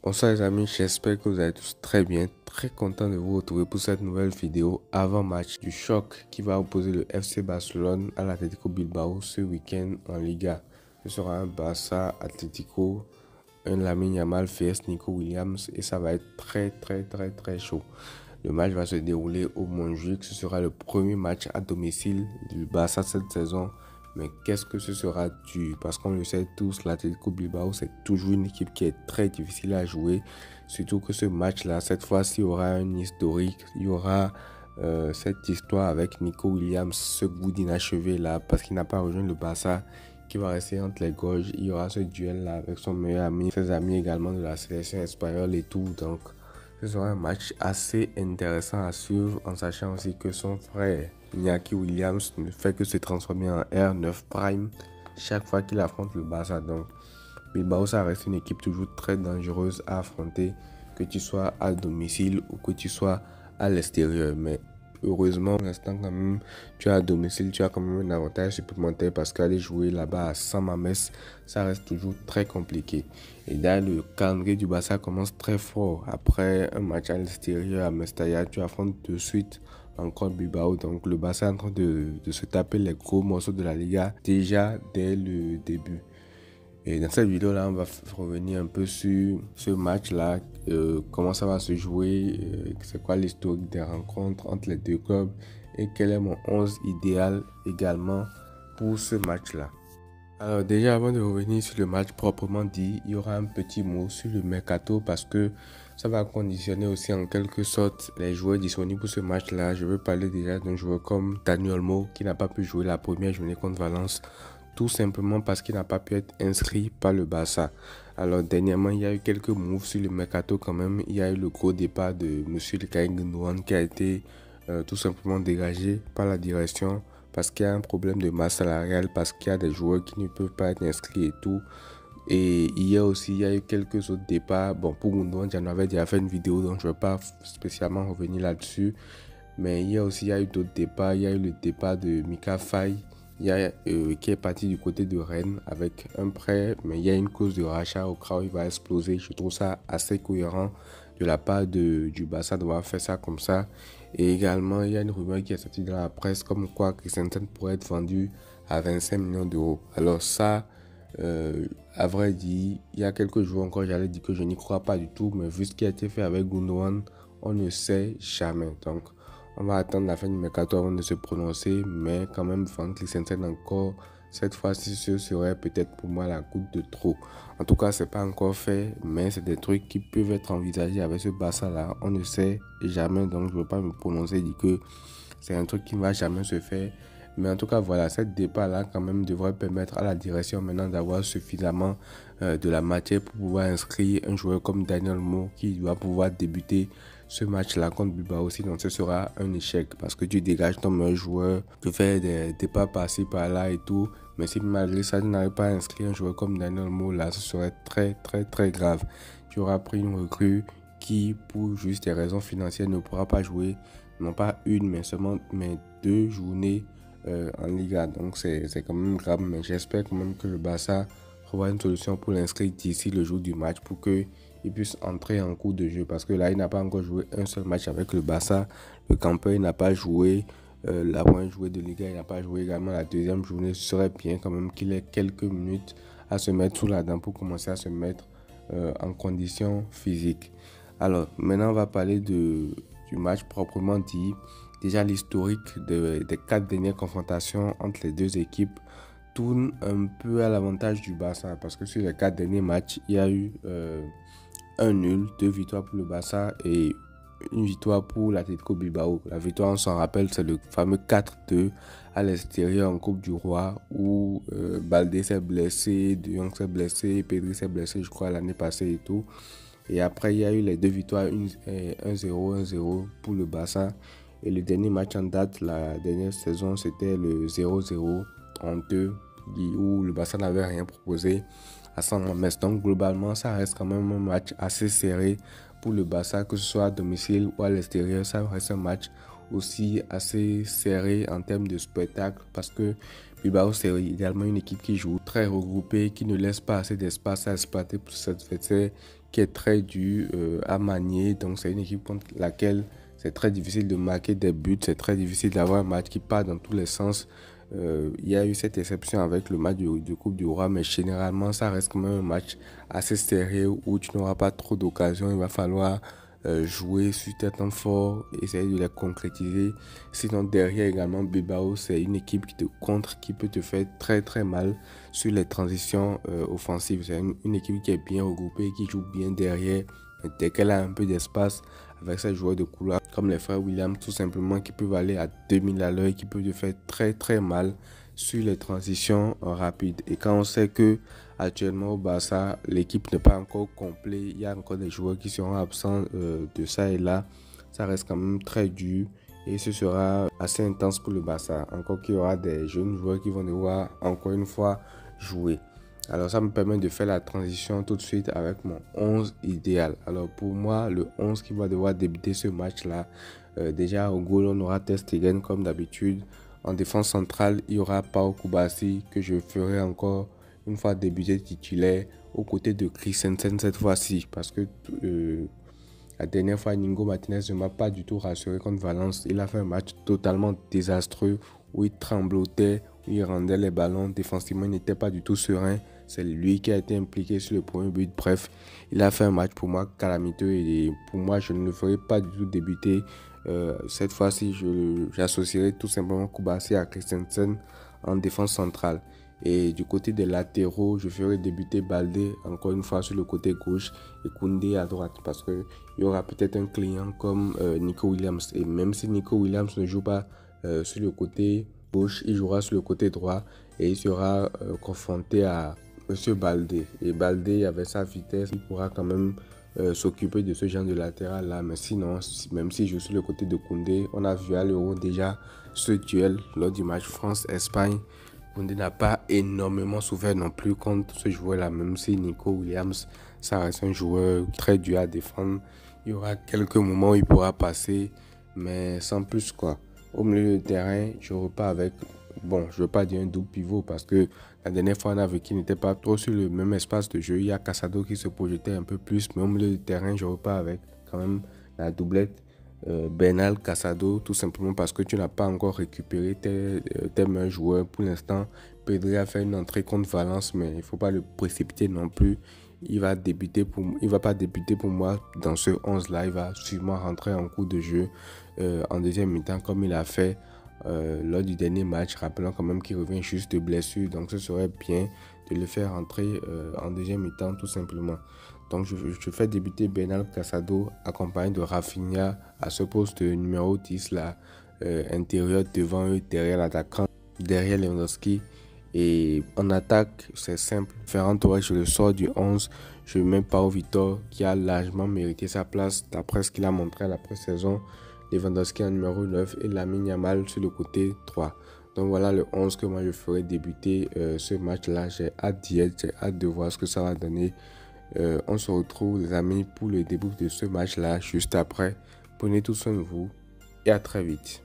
Bonsoir les amis, j'espère que vous allez tous très bien, très content de vous retrouver pour cette nouvelle vidéo avant match du choc qui va opposer le FC Barcelone à l'Atlético Bilbao ce week-end en Liga. Ce sera un Barça Atlético, un Lamine Yamal vs Nico Williams et ça va être très chaud. Le match va se dérouler au Montjuic, ce sera le premier match à domicile du Barça cette saison. Mais qu'est-ce que ce sera dur? Parce qu'on le sait tous, l'Atlético Bilbao, c'est toujours une équipe qui est très difficile à jouer. Surtout que ce match-là, cette fois-ci, il y aura un historique. Il y aura cette histoire avec Nico Williams, ce goût d'inachevé-là, parce qu'il n'a pas rejoint le Barça, qui va rester entre les gorges. Il y aura ce duel-là avec son meilleur ami, ses amis également de la sélection espagnole et tout. Donc, ce sera un match assez intéressant à suivre en sachant aussi que son frère Iñaki Williams ne fait que se transformer en R9 Prime chaque fois qu'il affronte le Barça. Donc Bilbao, ça reste une équipe toujours très dangereuse à affronter, que tu sois à domicile ou que tu sois à l'extérieur. Mais heureusement, pour l'instant, quand même, tu es à domicile, tu as quand même un avantage supplémentaire parce qu'aller jouer là-bas à San Mamés, ça reste toujours très compliqué. Et là, le calendrier du Barça commence très fort. Après un match à l'extérieur à Mestalla, tu affrontes de suite encore Bilbao. Donc le Barça est en train de se taper les gros morceaux de la Liga déjà dès le début. Et dans cette vidéo-là, on va revenir un peu sur ce match-là, comment ça va se jouer, c'est quoi l'historique des rencontres entre les deux clubs et quel est mon 11 idéal également pour ce match-là. Alors déjà, avant de revenir sur le match proprement dit, il y aura un petit mot sur le mercato parce que ça va conditionner aussi en quelque sorte les joueurs disponibles pour ce match-là. Je veux parler déjà d'un joueur comme Dani Olmo qui n'a pas pu jouer la première journée contre Valence, tout simplement parce qu'il n'a pas pu être inscrit par le Barça. Alors dernièrement, il y a eu quelques moves sur le mercato quand même. Il y a eu le gros départ de M. Ilkay Gündoğan qui a été tout simplement dégagé par la direction parce qu'il y a un problème de masse salariale, parce qu'il y a des joueurs qui ne peuvent pas être inscrits et tout. Et hier aussi, il y a eu quelques autres départs. Bon, pour Gündoğan, j'en avais déjà fait une vidéo, donc je ne vais pas spécialement revenir là-dessus. Mais hier aussi, il y a eu d'autres départs. Il y a eu le départ de Mika Faye, qui est parti du côté de Rennes avec un prêt. Mais il y a une clause de rachat au cas où il va exploser. Je trouve ça assez cohérent de la part du Barça d'avoir fait ça comme ça. Et également, il y a une rumeur qui est sortie dans la presse comme quoi Christensen pourrait être vendu à 25 millions d'euros. Alors ça, à vrai dire, il y a quelques jours encore, j'allais dire que je n'y crois pas du tout. Mais vu ce qui a été fait avec Gündoğan, on ne sait jamais. Donc, on va attendre la fin du mercato avant de se prononcer. Mais quand même, vendre Christensen encore, cette fois-ci, ce serait peut-être pour moi la goutte de trop. En tout cas, c'est pas encore fait, mais c'est des trucs qui peuvent être envisagés avec ce Barça-là. On ne sait jamais, donc je ne veux pas me prononcer, dire que c'est un truc qui ne va jamais se faire. Mais en tout cas, voilà, cette départ-là, quand même, devrait permettre à la direction maintenant d'avoir suffisamment de la matière pour pouvoir inscrire un joueur comme Daniel Mo qui doit pouvoir débuter ce match-là contre Bilbao. Sinon, ce sera un échec parce que tu dégages ton meilleur joueur, tu fais des départs par-ci, par-là et tout. Mais si malgré ça, tu n'arrives pas à inscrire un joueur comme Daniel Mo, là, ce serait très grave. Tu auras pris une recrue qui, pour juste des raisons financières, ne pourra pas jouer, non pas une, mais 2 journées en Liga. Donc c'est quand même grave, mais j'espère quand même que le Barça trouvera une solution pour l'inscrire d'ici le jour du match pour qu'il puisse entrer en cours de jeu, parce que là il n'a pas encore joué un seul match avec le Barça. Le campeur n'a pas joué la première journée de Liga, il n'a pas joué également la deuxième journée. Ce serait bien quand même qu'il ait quelques minutes à se mettre sous la dent pour commencer à se mettre en condition physique. Alors maintenant on va parler du match proprement dit. Déjà, l'historique des 4 dernières confrontations entre les deux équipes tourne un peu à l'avantage du Barça, parce que sur les 4 derniers matchs, il y a eu un nul, 2 victoires pour le Barça et une victoire pour l'Atlético Bilbao. La victoire, on s'en rappelle, c'est le fameux 4-2 à l'extérieur en Coupe du Roi où Baldé s'est blessé, De Jong s'est blessé, Pedri s'est blessé, je crois, l'année passée et tout. Et après, il y a eu les 2 victoires, 1-0 pour le Barça. Et le dernier match en date, la dernière saison, c'était le 0-0 honteux où le Barça n'avait rien proposé à San Mamés. Donc globalement, ça reste quand même un match assez serré pour le Barça, que ce soit à domicile ou à l'extérieur. Ça reste un match aussi assez serré en termes de spectacle, parce que Bilbao, c'est également une équipe qui joue très regroupée, qui ne laisse pas assez d'espace à exploiter pour ses adversaires, qui est très dure à manier. Donc c'est une équipe contre laquelle c'est très difficile de marquer des buts. C'est très difficile d'avoir un match qui part dans tous les sens. Il y a eu cette exception avec le match de Coupe du Roi, mais généralement ça reste quand même un match assez serré où tu n'auras pas trop d'occasions. Il va falloir jouer sur tes temps forts, essayer de les concrétiser. Sinon derrière également Bilbao, c'est une équipe qui te contre, qui peut te faire très très mal sur les transitions offensives. C'est une équipe qui est bien regroupée, qui joue bien derrière. Dès qu'elle a un peu d'espace avec ses joueurs de couloir comme les frères Williams tout simplement qui peuvent aller à 2000 à l'heure, qui peuvent te faire très très mal sur les transitions rapides. Et quand on sait que actuellement au Barça l'équipe n'est pas encore complète, il y a encore des joueurs qui seront absents de ça et là, ça reste quand même très dur et ce sera assez intense pour le Barça. Encore qu'il y aura des jeunes joueurs qui vont devoir encore une fois jouer. Alors ça me permet de faire la transition tout de suite avec mon 11 idéal. Alors pour moi, le 11 qui va devoir débuter ce match-là, déjà au goal, on aura Ter Stegen comme d'habitude. En défense centrale, il y aura Pau Kubasi que je ferai encore une fois débuter titulaire aux côtés de Christensen cette fois-ci. Parce que la dernière fois, Inigo Martinez ne m'a pas du tout rassuré contre Valence. Il a fait un match totalement désastreux où il tremblotait, où il rendait les ballons. Défensivement, il n'était pas du tout serein. C'est lui qui a été impliqué sur le premier but. Bref, il a fait un match pour moi calamiteux et pour moi, je ne le ferai pas du tout débuter. Cette fois-ci, j'associerai tout simplement Kubasi à Christensen en défense centrale. Et du côté des latéraux, je ferai débuter Baldé encore une fois sur le côté gauche et Koundé à droite parce qu'il y aura peut-être un client comme Nico Williams. Et même si Nico Williams ne joue pas sur le côté gauche, il jouera sur le côté droit et il sera confronté à Monsieur Baldé. Et Baldé, avec sa vitesse, il pourra quand même s'occuper de ce genre de latéral là. Mais sinon, même si je suis le côté de Koundé, on a vu à l'Euro déjà ce duel lors du match France-Espagne. Koundé n'a pas énormément souffert non plus contre ce joueur-là, même si Nico Williams, ça reste un joueur très dur à défendre. Il y aura quelques moments où il pourra passer, mais sans plus quoi. Au milieu de terrain, je repars avec, bon, je ne veux pas dire un double pivot parce que la dernière fois, on a vu qu'il n'était pas trop sur le même espace de jeu. Il y a Casado qui se projetait un peu plus, mais au milieu de terrain, je repars avec quand même la doublette. Bernal, Casado, tout simplement parce que tu n'as pas encore récupéré tes meilleurs joueurs. Pour l'instant, Pedri a fait une entrée contre Valence, mais il ne faut pas le précipiter non plus. Il va pas débuter pour moi dans ce 11-là. Il va sûrement rentrer en cours de jeu en deuxième mi-temps comme il a fait lors du dernier match. Rappelons quand même qu'il revient juste de blessure, donc ce serait bien de le faire rentrer en deuxième mi-temps tout simplement. Donc je fais débuter Bernal Casado accompagné de Rafinha à ce poste numéro 10 là, intérieur devant eux, derrière l'attaquant, derrière Lewandowski. Et en attaque, c'est simple. Ferran Torres, je le sors du 11. Je mets Pau Vitor qui a largement mérité sa place d'après ce qu'il a montré à la pré-saison. Lewandowski en numéro 9 et Lamine Yamal sur le côté 3. Donc voilà le 11 que moi je ferai débuter ce match-là. J'ai hâte d'y être, j'ai hâte de voir ce que ça va donner. On se retrouve les amis pour le début de ce match là juste après. Prenez tout soin de vous et à très vite.